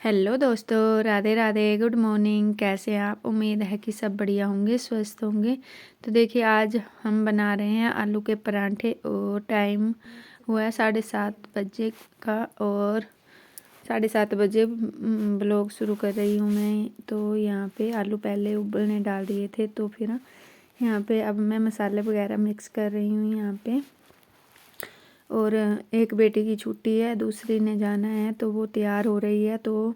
Hello दोस्तों, Radhe Radhe, good morning. कैसे हैं आप? उम्मीद है कि सब बढ़िया होंगे, स्वस्थ होंगे। तो देखिए, आज हम बना रहे हैं आलू के पराठे और टाइम हुआ है 7:30 बजे का। और 7:30 बजे ब्लॉग शुरू कर रही हूँ मैं। तो यहाँ पे आलू पहले उबलने डाल दिए थे, तो फिर यहाँ पे अब मैं मसाले वगैरह मिक्स कर रही हूँ यहाँ पे। और एक बेटी की छुट्टी है, दूसरी ने जाना है, तो वो तैयार हो रही है। तो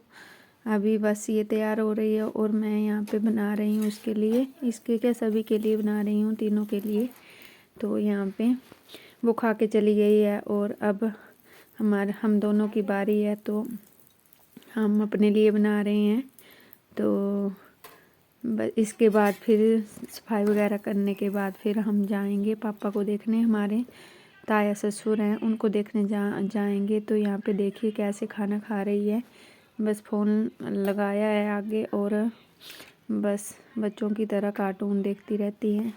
अभी बस ये तैयार हो रही है और मैं यहाँ पे बना रही हूँ उसके लिए, इसके क्या सभी के लिए बना रही हूँ, तीनों के लिए। तो यहाँ पे वो खा के चली गई है और अब हम दोनों की बारी है, तो हम अपने लिए बना रहे हैं। तो इसके बाद फिर सफाई वगैरह करने के बाद फिर हम जाएंगे पापा को देखने। हमारे ताया ससुर हैं, उनको देखने जाएंगे। तो यहाँ पे देखिए कैसे खाना खा रही है, बस फ़ोन लगाया है आगे और बस बच्चों की तरह कार्टून देखती रहती हैं।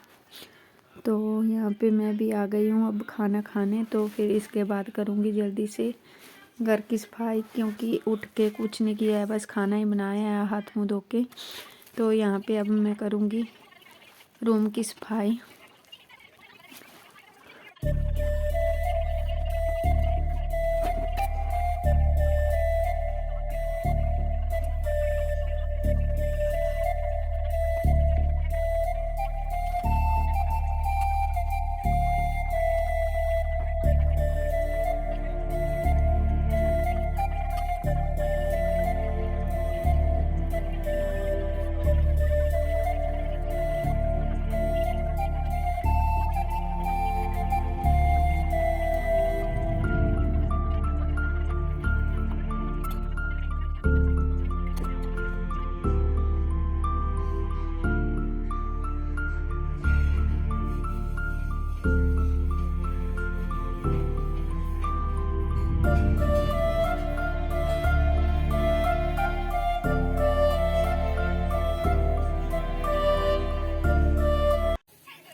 तो यहाँ पे मैं भी आ गई हूँ अब खाना खाने। तो फिर इसके बाद करूँगी जल्दी से घर की सफाई, क्योंकि उठ के कुछ नहीं किया है, बस खाना ही बनाया है हाथ मुँह धो के। तो यहाँ पे अब मैं करूँगी रूम की सफाई।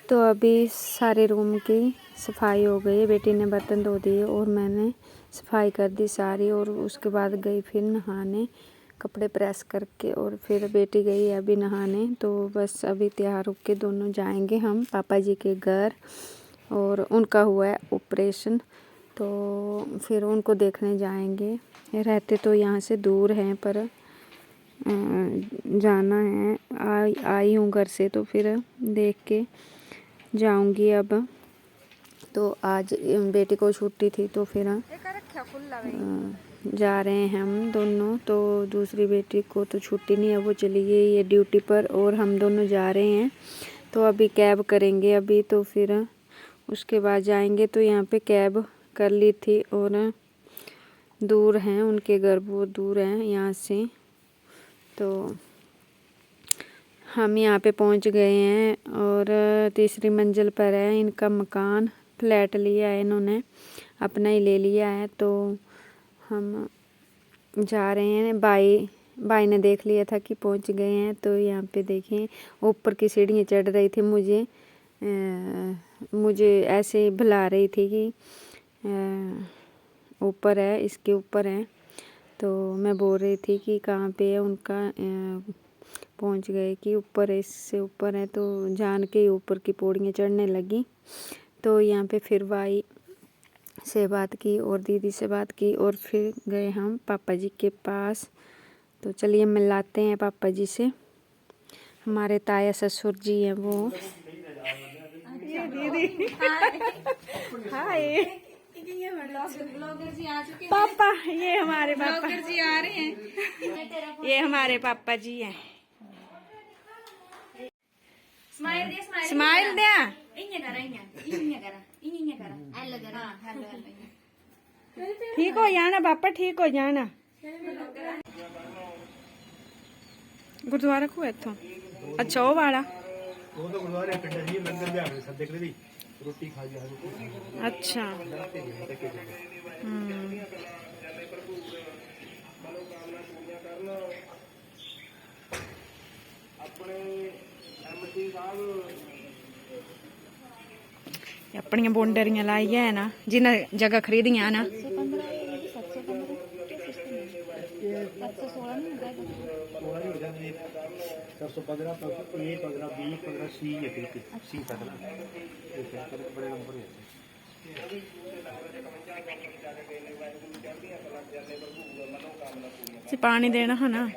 तो अभी सारे रूम की सफाई हो गई है, बेटी ने बर्तन धो दिए और मैंने सफाई कर दी सारी। और उसके बाद गई फिर नहाने, कपड़े प्रेस करके, और फिर बेटी गई अभी नहाने। तो बस अभी तैयार होके दोनों जाएंगे हम पापा जी के घर, और उनका हुआ है ऑपरेशन, तो फिर उनको देखने जाएंगे। रहते तो यहाँ से दूर हैं, पर जाना है। आई हूँ घर से, तो फिर देख के जाऊंगी अब। तो आज बेटी को छुट्टी थी, तो फिर जा रहे हैं हम दोनों। तो दूसरी बेटी को तो छुट्टी नहीं है, वो चली गई है ड्यूटी पर, और हम दोनों जा रहे हैं। तो अभी कैब करेंगे अभी, तो फिर उसके बाद जाएंगे। तो यहाँ पे कैब कर ली थी, और दूर हैं उनके घर, बहुत दूर हैं यहाँ से। तो हम यहाँ पे पहुँच गए हैं, और तीसरी मंजिल पर है इनका मकान। फ्लैट लिया है इन्होंने, अपना ही ले लिया है। तो हम जा रहे हैं। बाई ने देख लिया था कि पहुँच गए हैं। तो यहाँ पे देखें, ऊपर की सीढ़ियाँ चढ़ रही थी, मुझे ऐसे ही बुला रही थी कि ऊपर है, इसके ऊपर है। तो मैं बोल रही थी कि कहाँ पे है उनका, पहुंच गए कि ऊपर है, इससे ऊपर है। तो जान के ऊपर की पौड़ियाँ चढ़ने लगी। तो यहाँ पे फिर भाई से बात की और दीदी से बात की, और फिर गए हम पापा जी के पास। तो चलिए मिलाते हैं पापा जी से। हमारे ताया ससुर जी हैं वो। ये दीदी हाय पापा, ये हमारे पापा जी आ रहे हैं, ये हमारे पापा जी हैं। स्माइल दे। ठीक हो जाना पापा, ठीक हो जाना। गुरुद्वारा को इथों अच्छा वो वाला, वो तो गुरुद्वारे पिंड जी लंगर भी आ गए सब देख रही रोटी खा गया। अच्छा अपनियां बौंडरियां लाई है ना, जिन्हें जगह खरीदियां ना। 416 नहीं होता है? 16 ही हो जाएंगे 415 तो ये 15 20 15 सी है फिर सी तक ना ठीक है तो बड़े नंबर होते हैं पानी देना है ना।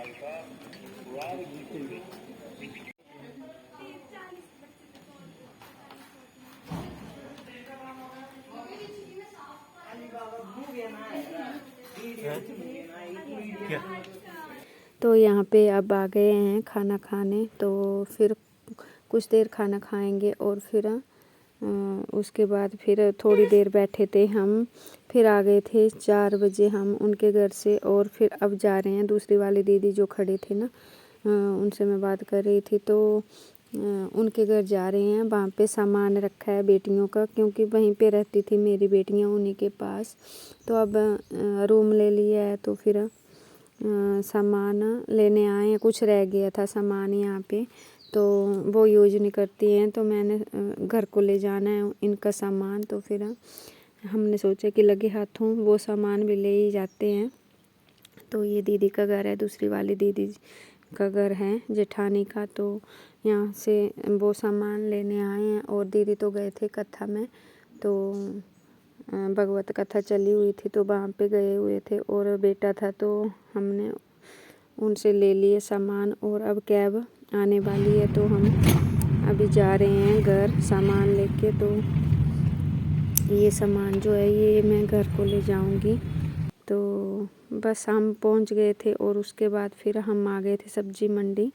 तो यहाँ पे अब आ गए हैं खाना खाने, तो फिर कुछ देर खाना खाएंगे और फिर उसके बाद फिर थोड़ी देर बैठे थे हम, फिर आ गए थे 4 बजे हम उनके घर से, और फिर अब जा रहे हैं दूसरी वाली दीदी जो खड़े थे ना, उनसे मैं बात कर रही थी, तो उनके घर जा रहे हैं। वहाँ पे सामान रखा है बेटियों का, क्योंकि वहीं पे रहती थी मेरी बेटियाँ उन्हीं के पास, तो अब रूम ले लिया है, तो फिर सामान लेने आए हैं। कुछ रह गया था सामान यहाँ पे, तो वो यूज नहीं करती हैं, तो मैंने घर को ले जाना है इनका सामान, तो फिर हमने सोचा कि लगे हाथों वो सामान भी ले ही जाते हैं। तो ये दीदी का घर है, दूसरी वाली दीदी का घर है जेठानी का, तो यहाँ से वो सामान लेने आए हैं। और दीदी तो गए थे कथा में, तो भगवत कथा चली हुई थी, तो वहाँ पे गए हुए थे, और बेटा था तो हमने उनसे ले लिए सामान। और अब कैब आने वाली है, तो हम अभी जा रहे हैं घर सामान लेके। तो ये सामान जो है ये मैं घर को ले जाऊंगी। तो बस हम पहुंच गए थे, और उसके बाद फिर हम आ गए थे सब्जी मंडी।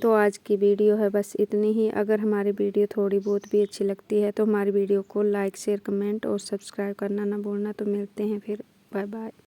तो आज की वीडियो है बस इतनी ही। अगर हमारी वीडियो थोड़ी बहुत भी अच्छी लगती है तो हमारी वीडियो को लाइक शेयर कमेंट और सब्सक्राइब करना ना भूलना। तो मिलते हैं फिर, बाय बाय।